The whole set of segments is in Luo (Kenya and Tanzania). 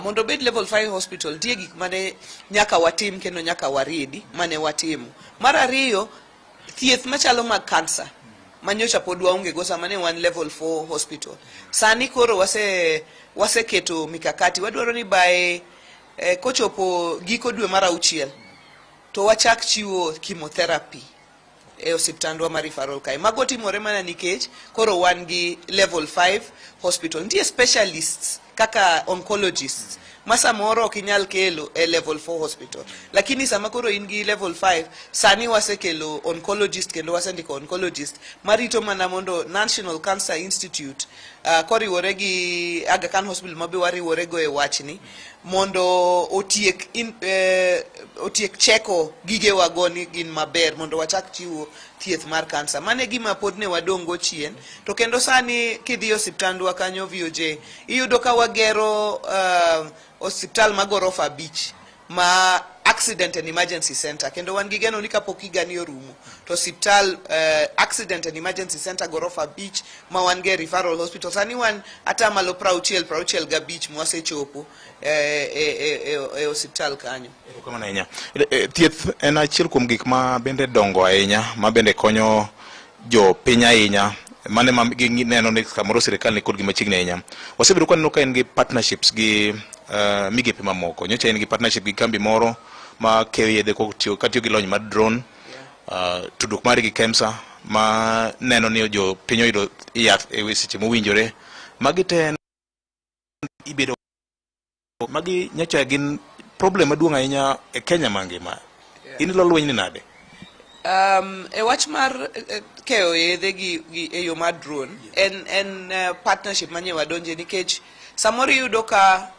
mondo bed level 5 hospital tie gik mane nyaka watim kendo nyaka waridi mane watimo. Mar ariyo, thieth machalo mag cancer manyocha pod waonge go sama ne wan level 4 hospital. Sani koro waseketo mikakati, wadwaro ni by kochopo giko dwe mar 6 to wachak chiwo chemotherapy e osiptandwa mar referral kae. Mago timore mana nikech koro wan gi level 5 hospital. Nitie specialists kaka oncologists masa moro ok inyal kelo e level 4 hospital, lakini sama koro in gi level 5 sani wasekelo oncologist kendo wasendiko oncologist marito mana mondo National Cancer Institute koriwore gi Aga Khan Hospital mabe wariwore go e wachni mondo otiek cheko gige wagoni gin maber mondo wachak chiwo thieth mar cancer. Mane gima pod ne wadongo chien, to kendo sani kidhi osiptandwa kanyo VOJ iyudo ka wagero hospital magorofa beach ma accident and emergency center, kendo wan gigeno ni kapok higani orumo to hospital accident and emergency center gorofa beach ma wan ge referral hospital sani wan ata malo 60 ga beach mwasechopo e hospital kanyo. Kama nanya thieth en achiel kuom gik ma bende dongo ahinya ma bende konyo jo piny ahinya mane ma neno ni kamoro sirikal ni kod gima chiegni ahinya. Wasebedo ka neno ka en gi partnerships gi migepe mamoko. Nyocha en gi partnership gi kambi moro ma keyo yedhe katiyo gi lony mar drone, tudruok mari gi KEMSA ma neno ni jo piny oyudo yath e seche mowinjore. Magi te ibedo magi nyocha gin problem maduong' ahinya e Kenya mangima. In lo lweny ni nade? E wach mar keyo yedhe gi e yo mar drone en partnership manye wadonje nikech samoro yudo ka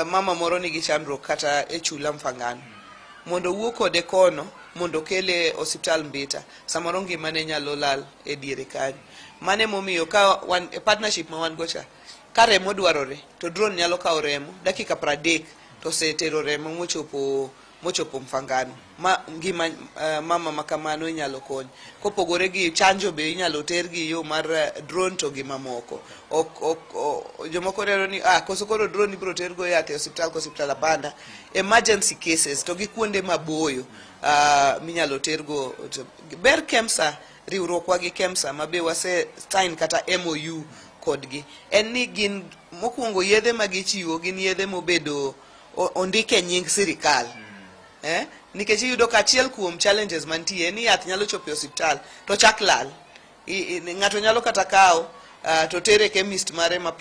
mama moro nigi chandruok kata e chula Mfangano mondo wuok kode kono mondo kele hospital Mbita, samoro ngimane nyalo lal e diere kanyo. Mane momiyo ka wan e partnership ma wan gocha ka remo dwarore to drone nyalo kawo remo dakika 30 to setero remo mochopo Mfangano. Ngima mama makamano inyalo kony. Kopogore gi chanjo be inyalo ter gi yo mar drone to gi mamoko. Jomoko rero ni koso koro drone ibro ter go yath e hospital Abanda emergency cases to gi kuonde maboyo minyalo ter go. Ber KEMSA riwruokwa gi KEMSA mabe wase sign kata MOU kodgi en ni gin mokwongo yedhe magichiwo gin yedhe mobedo ondike nying sirikal. Nikech iyudo ka achiel kuom challenges mantie ni yath nyalo chopo e hospital to chak lal. Ng'ato nyalo kata kawo to tere chemist mare ma